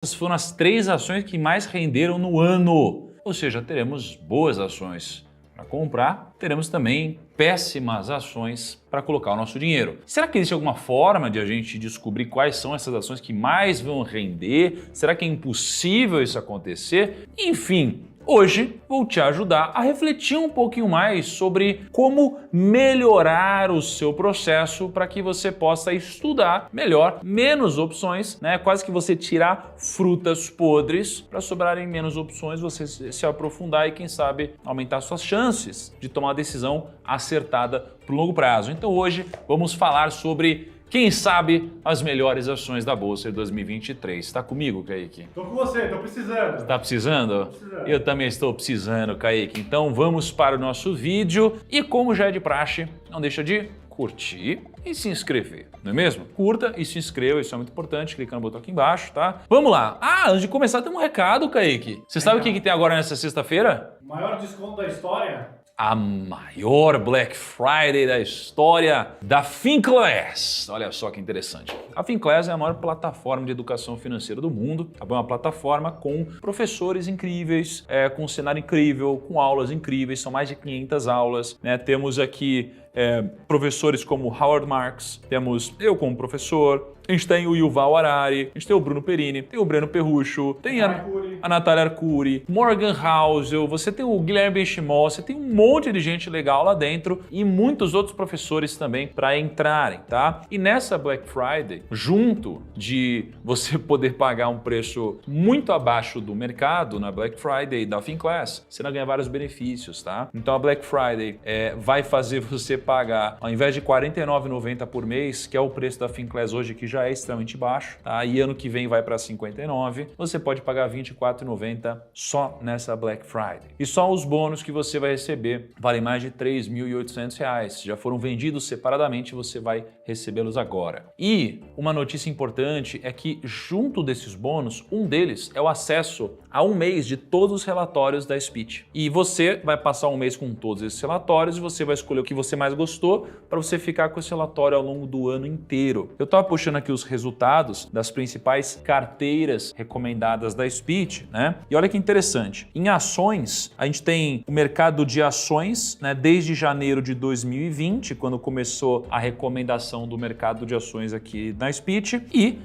Essas foram as 3 ações que mais renderam no ano. Ou seja, teremos boas ações para comprar, teremos também péssimas ações para colocar o nosso dinheiro. Será que existe alguma forma de a gente descobrir quais são essas ações que mais vão render? Será que é impossível isso acontecer? Enfim, hoje vou te ajudar a refletir um pouquinho mais sobre como melhorar o seu processo para que você possa estudar melhor, menos opções, né? Quase que você tirar frutas podres para sobrarem menos opções, você se aprofundar e quem sabe aumentar suas chances de tomar uma decisão acertada para o longo prazo. Então hoje vamos falar sobre quem sabe as melhores ações da Bolsa de 2023. Está comigo, Kaique? Tô com você, tô precisando. Está precisando? Tô precisando. Eu também estou precisando, Kaique. Então vamos para o nosso vídeo e como já é de praxe, não deixa de curtir e se inscrever, não é mesmo? Curta e se inscreva, isso é muito importante, clica no botão aqui embaixo, tá? Vamos lá! Antes de começar tem um recado, Kaique. Você sabe o que tem agora nessa sexta-feira? Maior desconto da história? A maior Black Friday da história da Finclass. Olha só que interessante. A Finclass é a maior plataforma de educação financeira do mundo. É uma plataforma com professores incríveis, com um cenário incrível, com aulas incríveis. São mais de 500 aulas, né? Temos aqui professores como Howard Marks, temos eu como professor, a gente tem o Yuval Harari, a gente tem o Bruno Perini, tem o Breno Perrucho, tem a Natália Arcuri, Morgan Housel, você tem o Guilherme Benchimol, você tem um monte de gente legal lá dentro e muitos outros professores também para entrarem, tá? E nessa Black Friday, junto de você poder pagar um preço muito abaixo do mercado na Black Friday da Finclass, você vai ganhar vários benefícios, tá? Então a Black Friday vai fazer você pagar, ao invés de R$ 49,90 por mês, que é o preço da Finclass hoje, que já é extremamente baixo, tá? E ano que vem vai para 59, você pode pagar R$ 24,90 só nessa Black Friday. E só os bônus que você vai receber valem mais de R$ 3.800. Já foram vendidos separadamente, você vai recebê-los agora. E uma notícia importante é que junto desses bônus, um deles é o acesso a um mês de todos os relatórios da Speech. E você vai passar um mês com todos esses relatórios e você vai escolher o que você mais gostou para você ficar com esse relatório ao longo do ano inteiro. Eu estava puxando aqui os resultados das principais carteiras recomendadas da Speech, né? E olha que interessante. Em ações, a gente tem o mercado de ações, né? Desde janeiro de 2020, quando começou a recomendação do mercado de ações aqui na Speech, e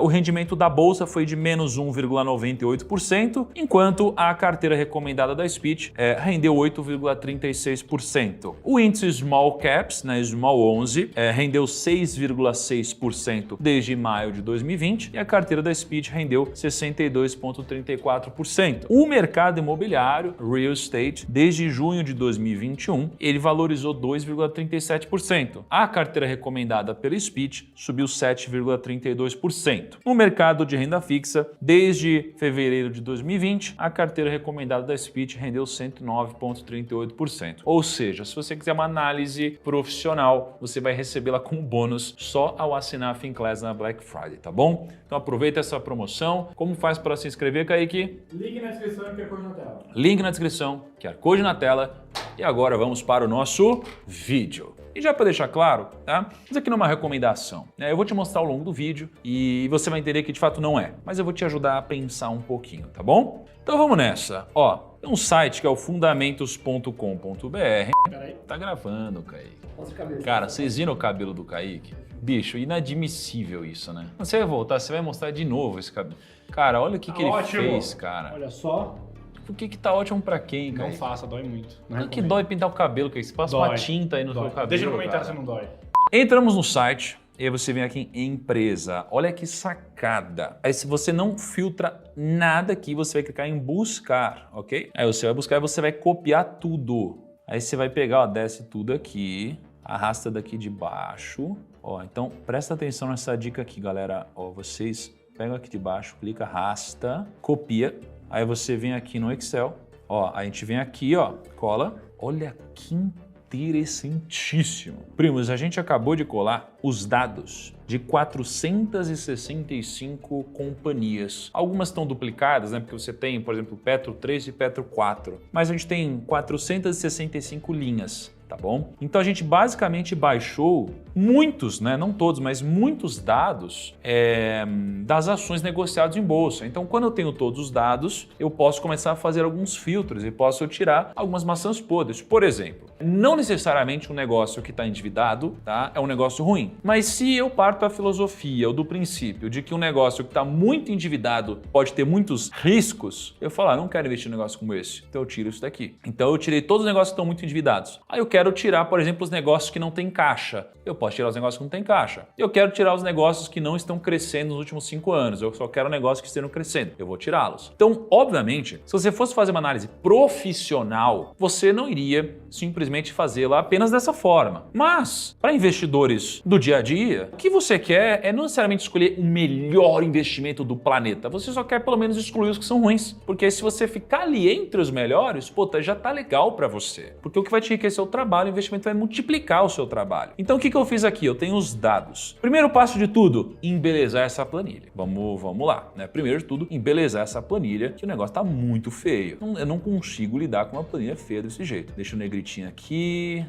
o rendimento da bolsa foi de menos 1,98%, enquanto a carteira recomendada da Speech rendeu 8,36%. O índice Small Caps, né, Small 11, rendeu 6,6% desde maio de 2020 e a carteira da Speech rendeu 62,34%. O mercado imobiliário, Real Estate, desde junho de 2021, ele valorizou 2,37%. A carteira recomendada pela Speech subiu 7,32%. No mercado de renda fixa, desde fevereiro de 2020, a carteira recomendada da Speech rendeu 109,38%. Ou seja, se você quiser uma análise profissional, você vai recebê-la como bônus só ao assinar a Finclass na Black Friday, tá bom? Então aproveita essa promoção. Como faz para se inscrever, Kaique? Link na descrição e QR Code na tela. Link na descrição, QR Code na tela. E agora vamos para o nosso vídeo. E já para deixar claro, tá? Isso aqui não é uma recomendação, né? Eu vou te mostrar ao longo do vídeo e você vai entender que de fato não é, mas eu vou te ajudar a pensar um pouquinho, tá bom? Então vamos nessa. Ó, tem um site que é o fundamentos.com.br. Peraí. Tá gravando, Kaique. Mostra a cabeça. Cara, vocês viram o cabelo do Kaique? Bicho, inadmissível isso, né? Você vai voltar, você vai mostrar de novo esse cabelo. Cara, olha o que ele ótimo. fez, cara. Olha só. O que tá ótimo pra quem, Não Kaique? faça, dói muito. Não é que dói pintar o cabelo, Kaique. Você passa Dói. uma tinta aí no seu cabelo. Deixa no comentário cara. se não dói. Entramos no site e aí você vem aqui em empresa. Olha que sacada. Aí se você não filtra nada aqui, você vai clicar em buscar, ok? Aí você vai buscar e você vai copiar tudo. Aí você vai pegar, ó, desce tudo aqui, arrasta daqui de baixo. Ó, então presta atenção nessa dica aqui, galera. Ó, vocês pegam aqui de baixo, clica, arrasta, copia. Aí você vem aqui no Excel. Ó, a gente vem aqui, ó, cola. Olha que interessantíssimo. Primos, a gente acabou de colar os dados de 465 companhias. Algumas estão duplicadas, né? Porque você tem, por exemplo, Petro 3 e Petro 4. Mas a gente tem 465 linhas. tá bom? Então a gente basicamente baixou muitos, né, não todos, mas muitos dados das ações negociadas em bolsa. Então quando eu tenho todos os dados, eu posso começar a fazer alguns filtros e posso tirar algumas maçãs podres. Por exemplo, não necessariamente um negócio que está endividado, tá, é um negócio ruim. Mas se eu parto da filosofia ou do princípio de que um negócio que está muito endividado pode ter muitos riscos, eu falo, não quero investir em um negócio como esse, então eu tiro isso daqui. Então eu tirei todos os negócios que estão muito endividados. Aí eu quero tirar, por exemplo, os negócios que não têm caixa. Eu posso tirar os negócios que não têm caixa. Eu quero tirar os negócios que não estão crescendo nos últimos 5 anos. Eu só quero negócios que estejam crescendo. Eu vou tirá-los. Então, obviamente, se você fosse fazer uma análise profissional, você não iria simplesmente fazê-la apenas dessa forma. Mas, para investidores do dia a dia, o que você quer é não necessariamente escolher o melhor investimento do planeta. Você só quer pelo menos excluir os que são ruins. Porque se você ficar ali entre os melhores, já tá legal para você. Porque o que vai te enriquecer é o trabalho, o investimento vai multiplicar o seu trabalho. Então o que eu fiz aqui? Eu tenho os dados. Primeiro passo de tudo, embelezar essa planilha. Vamos lá, né? Primeiro de tudo, embelezar essa planilha, que o negócio tá muito feio. Eu não consigo lidar com uma planilha feia desse jeito. Deixa o negritinho aqui.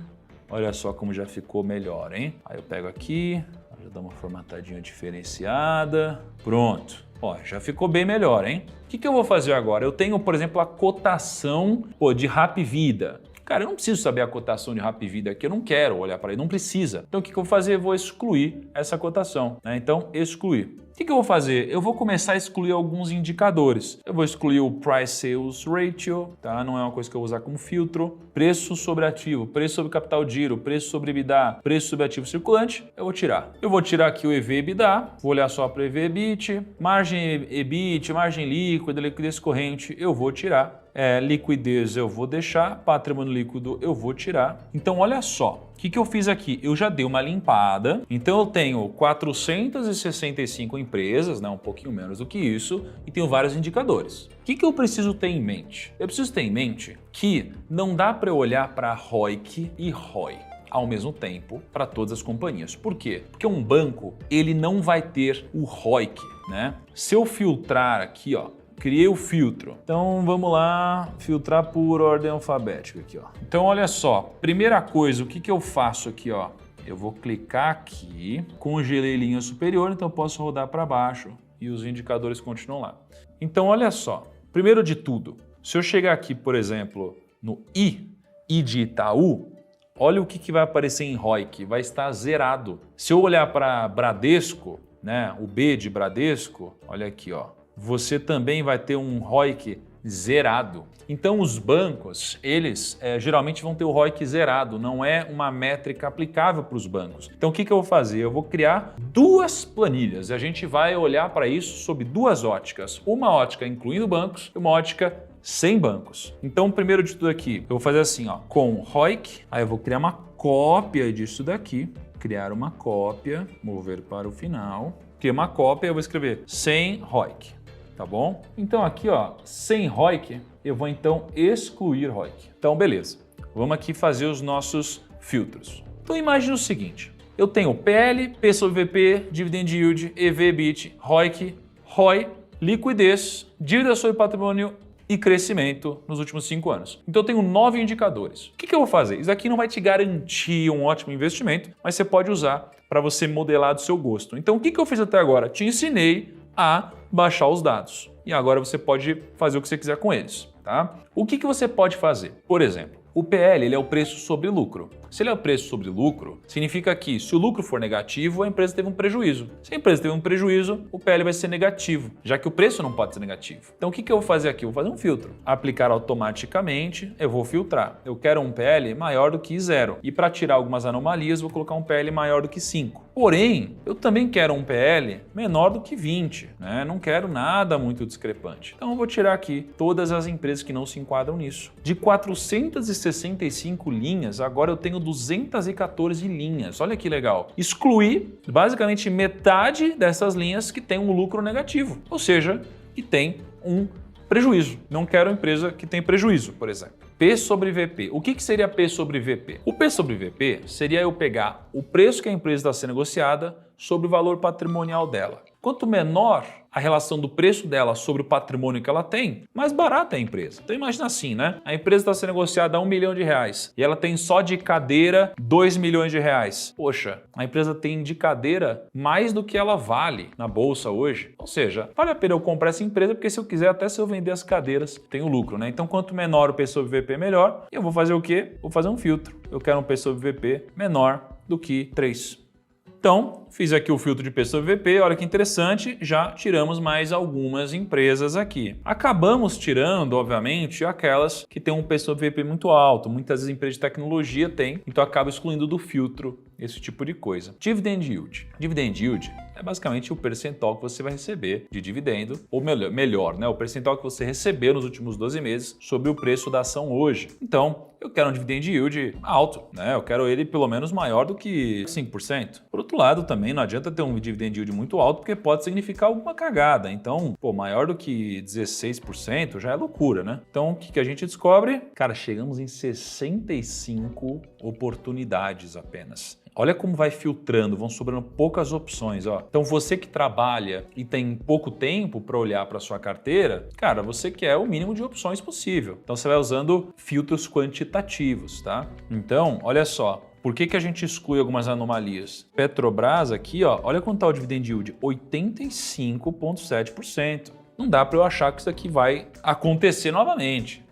Olha só como já ficou melhor, hein? Aí eu pego aqui, já dou uma formatadinha diferenciada. Pronto. Ó, já ficou bem melhor, hein? O que eu vou fazer agora? Eu tenho, por exemplo, a cotação de Hapvida. Cara, eu não preciso saber a cotação de Hapvida aqui, eu não quero olhar para ele, não precisa. Então o que eu vou fazer? Eu vou excluir essa cotação, né? Então, excluir. O que eu vou fazer? Eu vou começar a excluir alguns indicadores. Eu vou excluir o Price Sales Ratio, tá? Não é uma coisa que eu vou usar como filtro. Preço sobre ativo, preço sobre capital giro, preço sobre EBITDA, preço sobre ativo circulante, eu vou tirar. Eu vou tirar aqui o EV/EBITDA, vou olhar só para o EV/EBIT, margem EBIT, margem líquida, liquidez corrente, eu vou tirar. Liquidez eu vou deixar, patrimônio líquido eu vou tirar. Então olha só, o que eu fiz aqui? Eu já dei uma limpada, então eu tenho 465 empresas, né, um pouquinho menos do que isso, e tenho vários indicadores. O que eu preciso ter em mente? Eu preciso ter em mente que não dá para eu olhar para ROIC e ROI ao mesmo tempo para todas as companhias. Por quê? Porque um banco, ele não vai ter o ROIC, né? Se eu filtrar aqui, ó, criei o filtro. Então vamos lá, filtrar por ordem alfabética aqui, ó. Então olha só, primeira coisa, o que eu faço aqui, ó? Eu vou clicar aqui, congelei linha superior, então eu posso rodar para baixo e os indicadores continuam lá. Então olha só, primeiro de tudo, se eu chegar aqui, por exemplo, no I de Itaú, olha o que vai aparecer em ROIC, vai estar zerado. Se eu olhar para Bradesco, né, o B de Bradesco, olha aqui, ó. Você também vai ter um ROIC zerado. Então os bancos, eles geralmente vão ter o ROIC zerado, não é uma métrica aplicável para os bancos. Então o que eu vou fazer? Eu vou criar duas planilhas e a gente vai olhar para isso sob duas óticas. Uma ótica incluindo bancos e uma ótica sem bancos. Então primeiro de tudo aqui, eu vou fazer assim, ó, com ROIC, aí eu vou criar uma cópia disso daqui, criar uma cópia, mover para o final, criar uma cópia e eu vou escrever sem ROIC. Tá bom? Então aqui, ó, sem ROIC, eu vou então excluir ROIC. Então, beleza. Vamos aqui fazer os nossos filtros. Então imagine o seguinte, eu tenho PL, P sobre VP, Dividend Yield, EV/EBIT, ROIC, ROI, liquidez, dívida sobre patrimônio e crescimento nos últimos 5 anos. Então eu tenho 9 indicadores. O que eu vou fazer? Isso aqui não vai te garantir um ótimo investimento, mas você pode usar para você modelar do seu gosto. Então o que eu fiz até agora? Te ensinei a baixar os dados. E agora você pode fazer o que você quiser com eles, tá? O que você pode fazer? Por exemplo, o PL ele é o preço sobre lucro. Se ele é o preço sobre lucro, significa que se o lucro for negativo, a empresa teve um prejuízo. Se a empresa teve um prejuízo, o PL vai ser negativo, já que o preço não pode ser negativo. Então o que eu vou fazer aqui? Eu vou fazer um filtro. Aplicar automaticamente, eu vou filtrar. Eu quero um PL maior do que 0. E para tirar algumas anomalias, vou colocar um PL maior do que 5. Porém, eu também quero um PL menor do que 20, né? Não quero nada muito discrepante. Então eu vou tirar aqui todas as empresas que não se enquadram nisso. De 465 linhas, agora eu tenho 214 linhas. Olha que legal. Excluí basicamente metade dessas linhas que tem um lucro negativo, ou seja, que tem um prejuízo. Não quero empresa que tem prejuízo, por exemplo. P sobre VP. O que seria P sobre VP? O P sobre VP seria eu pegar o preço que a empresa está sendo negociada sobre o valor patrimonial dela. Quanto menor a relação do preço dela sobre o patrimônio que ela tem, mais barata é a empresa. Então imagina assim, né? A empresa está sendo negociada a R$1 milhão e ela tem só de cadeira R$2 milhões. Poxa, a empresa tem de cadeira mais do que ela vale na bolsa hoje. Ou seja, vale a pena eu comprar essa empresa porque se eu quiser, até se eu vender as cadeiras, tenho lucro, né? Então quanto menor o P sobre VP, melhor. E eu vou fazer o quê? Vou fazer um filtro. Eu quero um P sobre VP menor do que 3. Então, fiz aqui o filtro de P sobre VP, olha que interessante, já tiramos mais algumas empresas aqui. Acabamos tirando, obviamente, aquelas que têm um P sobre VP muito alto, muitas vezes empresas de tecnologia têm, então acaba excluindo do filtro esse tipo de coisa. Dividend Yield. Dividend Yield é basicamente o percentual que você vai receber de dividendo, ou melhor, né, o percentual que você recebeu nos últimos 12 meses sobre o preço da ação hoje. Então, eu quero um dividend yield alto, né? Eu quero ele pelo menos maior do que 5%. Por outro lado, também não adianta ter um dividend yield muito alto, porque pode significar alguma cagada. Então, maior do que 16% já é loucura, né? Então, o que a gente descobre? Cara, chegamos em 65 oportunidades apenas. Olha como vai filtrando, vão sobrando poucas opções, ó. Então você que trabalha e tem pouco tempo para olhar para sua carteira, cara, você quer o mínimo de opções possível. Então você vai usando filtros quantitativos, tá? Então, olha só. Por que a gente exclui algumas anomalias? Petrobras aqui, ó, olha quanto está o dividend yield, 85,7%. Não dá para eu achar que isso aqui vai acontecer novamente.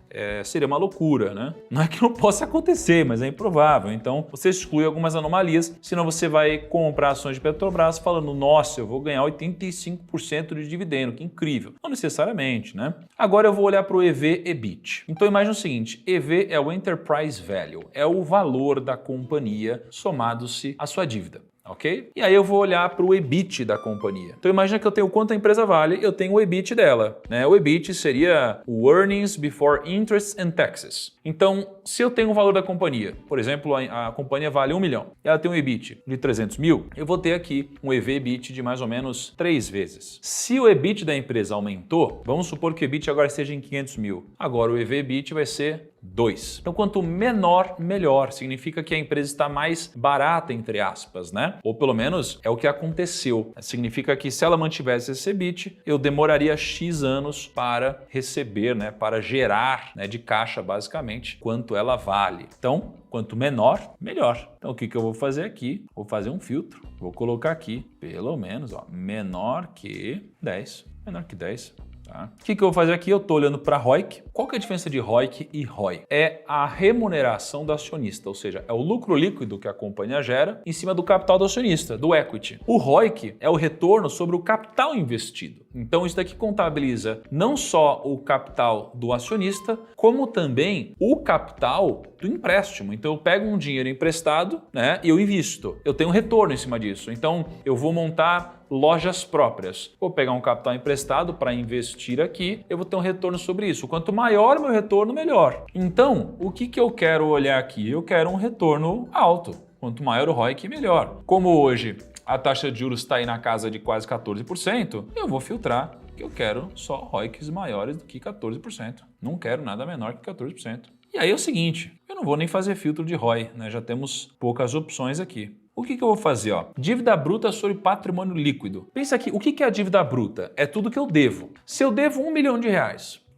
Seria uma loucura, né? Não é que não possa acontecer, mas é improvável. Então, você exclui algumas anomalias, senão você vai comprar ações de Petrobras falando, nossa, eu vou ganhar 85% de dividendo, que incrível. Não necessariamente, né? Agora eu vou olhar para o EV/EBIT. Então, imagine o seguinte, EV é o Enterprise Value, é o valor da companhia somado-se à sua dívida. Ok? E aí eu vou olhar para o EBIT da companhia. Então imagina que eu tenho quanto a empresa vale, eu tenho o EBIT dela, né? O EBIT seria o Earnings Before Interest and Taxes. Então, se eu tenho o valor da companhia, por exemplo, a companhia vale 1 milhão, e ela tem um EBIT de 300 mil, eu vou ter aqui um EV/EBIT de mais ou menos 3 vezes. Se o EBIT da empresa aumentou, vamos supor que o EBIT agora esteja em 500 mil. Agora o EV/EBIT vai ser 2. Então, quanto menor, melhor. Significa que a empresa está mais barata, entre aspas, né? Ou pelo menos é o que aconteceu. Significa que se ela mantivesse esse EBIT, eu demoraria X anos para receber, né? Para gerar, né, de caixa, basicamente, quanto ela vale. Então, quanto menor, melhor. Então, o que eu vou fazer aqui? Vou fazer um filtro. Vou colocar aqui, pelo menos, ó, menor que 10. Menor que 10. Tá? O que eu vou fazer aqui? Eu estou olhando para ROIC. Qual que é a diferença de ROIC e ROI? É a remuneração do acionista, ou seja, é o lucro líquido que a companhia gera em cima do capital do acionista, do equity. O ROIC é o retorno sobre o capital investido. Então isso daqui contabiliza não só o capital do acionista, como também o capital do empréstimo. Então eu pego um dinheiro emprestado, né, e eu invisto. Eu tenho um retorno em cima disso. Então eu vou montar lojas próprias. Vou pegar um capital emprestado para investir aqui, eu vou ter um retorno sobre isso. Quanto maior o meu retorno, melhor. Então, o que eu quero olhar aqui? Eu quero um retorno alto. Quanto maior o ROIC, melhor. Como hoje a taxa de juros está aí na casa de quase 14%, eu vou filtrar que eu quero só ROICs maiores do que 14%. Não quero nada menor que 14%. E aí é o seguinte, eu não vou nem fazer filtro de ROI, né? Já temos poucas opções aqui. O que eu vou fazer? Ó? Dívida bruta sobre patrimônio líquido. Pensa aqui, o que é a dívida bruta? É tudo que eu devo. Se eu devo R$1 milhão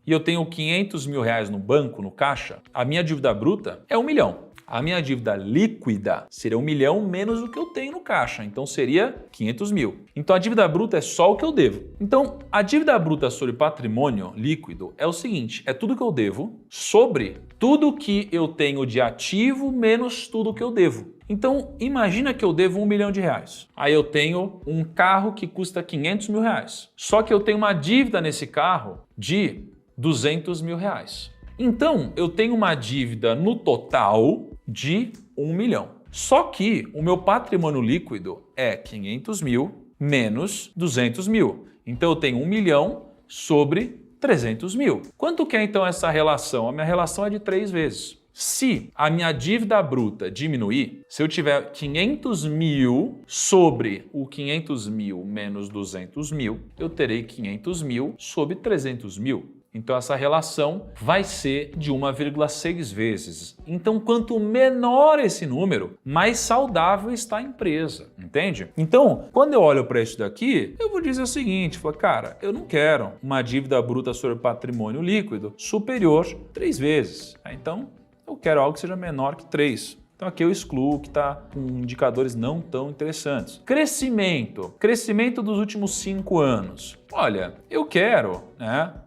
e eu tenho 500 mil reais no banco, no caixa, a minha dívida bruta é 1 milhão. A minha dívida líquida seria 1 milhão menos o que eu tenho no caixa, então seria 500 mil. Então a dívida bruta é só o que eu devo. Então a dívida bruta sobre patrimônio líquido é o seguinte, é tudo que eu devo sobre tudo que eu tenho de ativo menos tudo que eu devo. Então, imagina que eu devo R$1 milhão. Aí eu tenho um carro que custa 500 mil reais. Só que eu tenho uma dívida nesse carro de 200 mil reais. Então, eu tenho uma dívida no total de 1 milhão. Só que o meu patrimônio líquido é 500 mil menos 200 mil. Então, eu tenho 1 milhão sobre 300 mil. Quanto que é então essa relação? A minha relação é de 3 vezes. Se a minha dívida bruta diminuir, se eu tiver 500 mil sobre o 500 mil menos 200 mil, eu terei 500 mil sobre 300 mil. Então essa relação vai ser de 1,6 vezes. Então quanto menor esse número, mais saudável está a empresa, entende? Então, quando eu olho para isso daqui, eu vou dizer o seguinte, cara, eu não quero uma dívida bruta sobre patrimônio líquido superior 3 vezes. Então, eu quero algo que seja menor que 3. Então aqui eu excluo que está com indicadores não tão interessantes. Crescimento dos últimos 5 anos. Olha, eu quero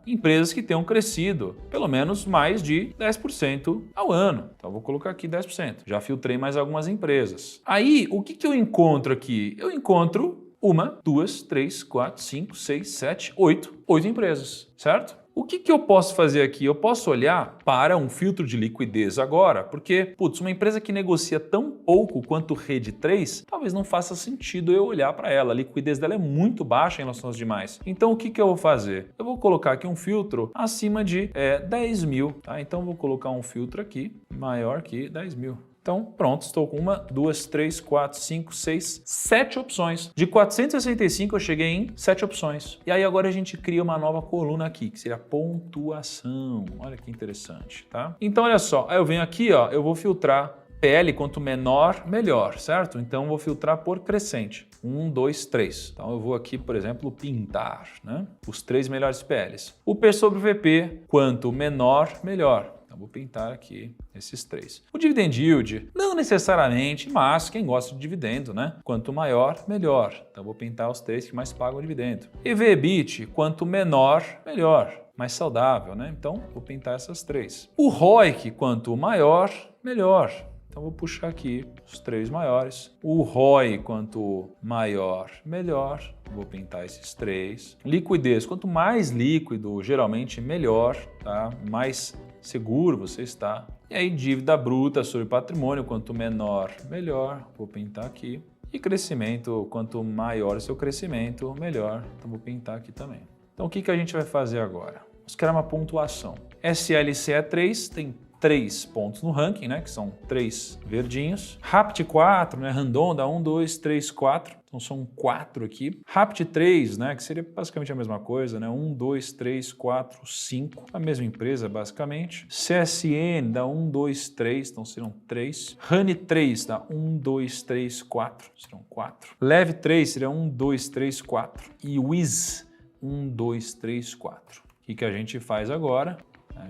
empresas que tenham crescido pelo menos mais de 10% ao ano. Então eu vou colocar aqui 10%. Já filtrei mais algumas empresas. Aí, o que eu encontro aqui? Eu encontro 1, 2, 3, 4, 5, 6, 7, 8 empresas, certo? O que eu posso fazer aqui? Eu posso olhar para um filtro de liquidez agora, porque, uma empresa que negocia tão pouco quanto Rede 3, talvez não faça sentido eu olhar para ela. A liquidez dela é muito baixa em relação às demais. Então, o que eu vou fazer? Eu vou colocar aqui um filtro acima de 10 mil, tá? Então, eu vou colocar um filtro aqui maior que 10 mil. Então, pronto, estou com 1, 2, 3, 4, 5, 6, 7 opções. De 465 eu cheguei em 7 opções. E aí agora a gente cria uma nova coluna aqui, que seria pontuação. Olha que interessante, tá? Então, olha só, aí eu venho aqui, ó, eu vou filtrar PL, quanto menor, melhor, certo? Então, eu vou filtrar por crescente. 1, 2, 3. Então, eu vou aqui, por exemplo, pintar, né? Os 3 melhores PLs. O P sobre VP, quanto menor, melhor. Vou pintar aqui esses 3. O dividend yield, não necessariamente, mas quem gosta de dividendo, né? Quanto maior, melhor. Então vou pintar os 3 que mais pagam dividendo. EV/EBIT, quanto menor, melhor. Mais saudável, né? Então vou pintar essas 3. O ROIC, quanto maior, melhor. Então vou puxar aqui os 3 maiores. O ROI, quanto maior, melhor. Vou pintar esses 3. Liquidez, quanto mais líquido, geralmente melhor, tá? Mais seguro você está. E aí dívida bruta sobre patrimônio, quanto menor, melhor. Vou pintar aqui. E crescimento, quanto maior o seu crescimento, melhor. Então vou pintar aqui também. Então o que a gente vai fazer agora? Vamos criar uma pontuação. SLC é 3, tem 3 pontos no ranking, né? Que são 3 verdinhos. RAPT 4, né? Randon dá 1, 2, 3, 4. Então são 4 aqui. RAPT 3, né? Que seria basicamente a mesma coisa, né? 1, 2, 3, 4, 5. A mesma empresa, basicamente. CSN dá 1, 2, 3. Então serão 3. RANI 3 dá 1, 2, 3, 4. Serão 4. LEV 3 seria 1, 2, 3, 4. E WIZ 1, 2, 3, 4. O que a gente faz agora? A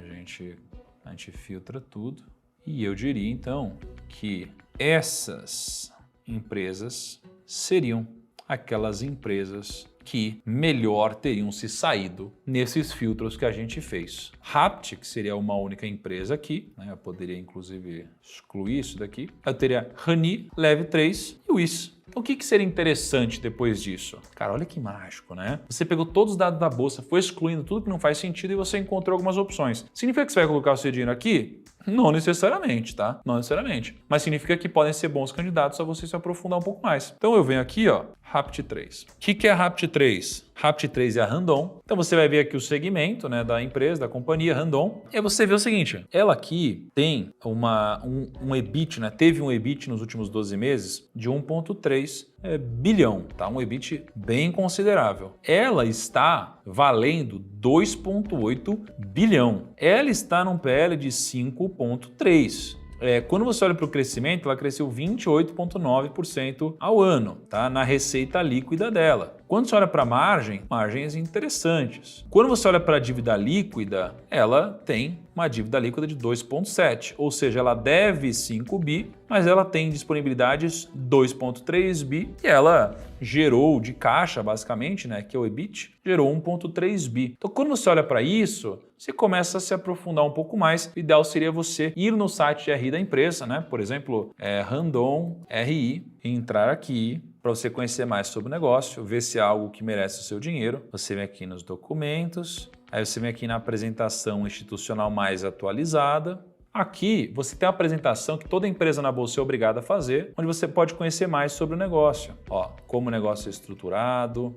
gente filtra tudo e eu diria então que essas empresas seriam aquelas empresas que melhor teriam se saído nesses filtros que a gente fez. RAPT, que seria uma única empresa aqui, né? Eu poderia inclusive excluir isso daqui. Eu teria RANI, LEV 3 e WIZ. Então, o que seria interessante depois disso? Cara, olha que mágico, né? Você pegou todos os dados da bolsa, foi excluindo tudo que não faz sentido e você encontrou algumas opções. Significa que você vai colocar o seu dinheiro aqui? Não necessariamente, tá? Não necessariamente. Mas significa que podem ser bons candidatos a você se aprofundar um pouco mais. Então eu venho aqui, ó, RAPT 3. O que é RAPT 3? RAPT 3 é a Randon. Então você vai ver aqui o segmento, né, da empresa, da companhia Randon. E aí você vê o seguinte, ela aqui tem um EBIT, né? Teve um EBIT nos últimos 12 meses de 1,3 bilhão, tá? Um EBIT bem considerável. Ela está valendo 2,8 bilhão. Ela está num PL de 5,3. Quando você olha para o crescimento, ela cresceu 28,9% ao ano, tá? Na receita líquida dela. Quando você olha para a margem, margens interessantes. Quando você olha para a dívida líquida, ela tem uma dívida líquida de 2,7, ou seja, ela deve 5 bi, mas ela tem disponibilidades 2,3 bi e ela gerou de caixa, basicamente, né, que é o EBIT, gerou 1,3 bi. Então, quando você olha para isso, você começa a se aprofundar um pouco mais. O ideal seria você ir no site de RI da empresa, né? Por exemplo, Randon RI, entrar aqui para você conhecer mais sobre o negócio, ver se é algo que merece o seu dinheiro. Você vem aqui nos documentos, aí você vem aqui na apresentação institucional mais atualizada. Aqui você tem a apresentação que toda empresa na bolsa é obrigada a fazer, onde você pode conhecer mais sobre o negócio. Ó, como o negócio é estruturado,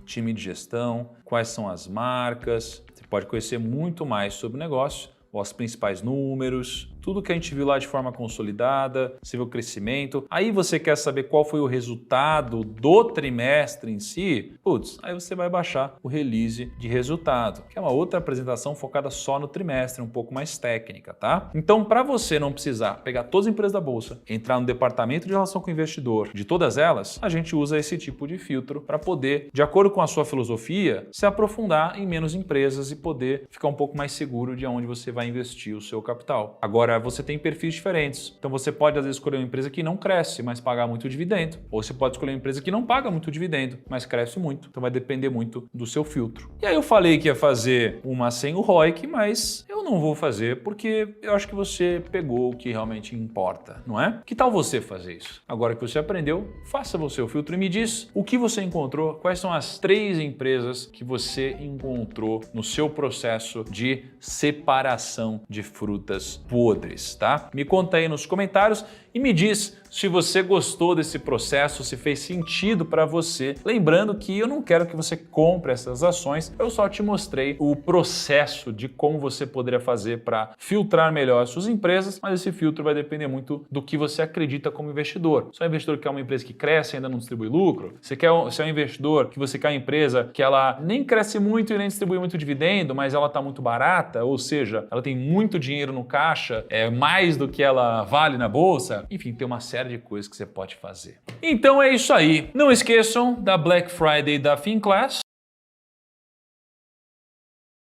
time de gestão, quais são as marcas. Você pode conhecer muito mais sobre o negócio, os principais números, tudo que a gente viu lá de forma consolidada, você viu o crescimento. Aí você quer saber qual foi o resultado do trimestre em si, putz, aí você vai baixar o release de resultado, que é uma outra apresentação focada só no trimestre, um pouco mais técnica, tá? Então, para você não precisar pegar todas as empresas da bolsa, entrar no departamento de relação com o investidor, de todas elas, a gente usa esse tipo de filtro para poder, de acordo com a sua filosofia, se aprofundar em menos empresas e poder ficar um pouco mais seguro de onde você vai investir o seu capital. Agora, você tem perfis diferentes, então você pode às vezes escolher uma empresa que não cresce, mas paga muito dividendo, ou você pode escolher uma empresa que não paga muito dividendo, mas cresce muito. Então vai depender muito do seu filtro. E aí eu falei que ia fazer uma sem o ROIC, mas eu não vou fazer porque eu acho que você pegou o que realmente importa, não é? Que tal você fazer isso? Agora que você aprendeu, faça você o filtro e me diz o que você encontrou, quais são as 3 empresas que você encontrou no seu processo de separação de frutas podres, tá? Me conta aí nos comentários e me diz se você gostou desse processo, se fez sentido para você. Lembrando que eu não quero que você compre essas ações, eu só te mostrei o processo de como você poderia fazer para filtrar melhor as suas empresas, mas esse filtro vai depender muito do que você acredita como investidor. Se é um investidor que quer uma empresa que cresce e ainda não distribui lucro, se é um investidor que você quer uma empresa que ela nem cresce muito e nem distribui muito dividendo, mas ela está muito barata, ou seja, ela tem muito dinheiro no caixa, é mais do que ela vale na bolsa, enfim, tem uma série de coisas que você pode fazer. Então é isso aí. Não esqueçam da Black Friday da Finclass.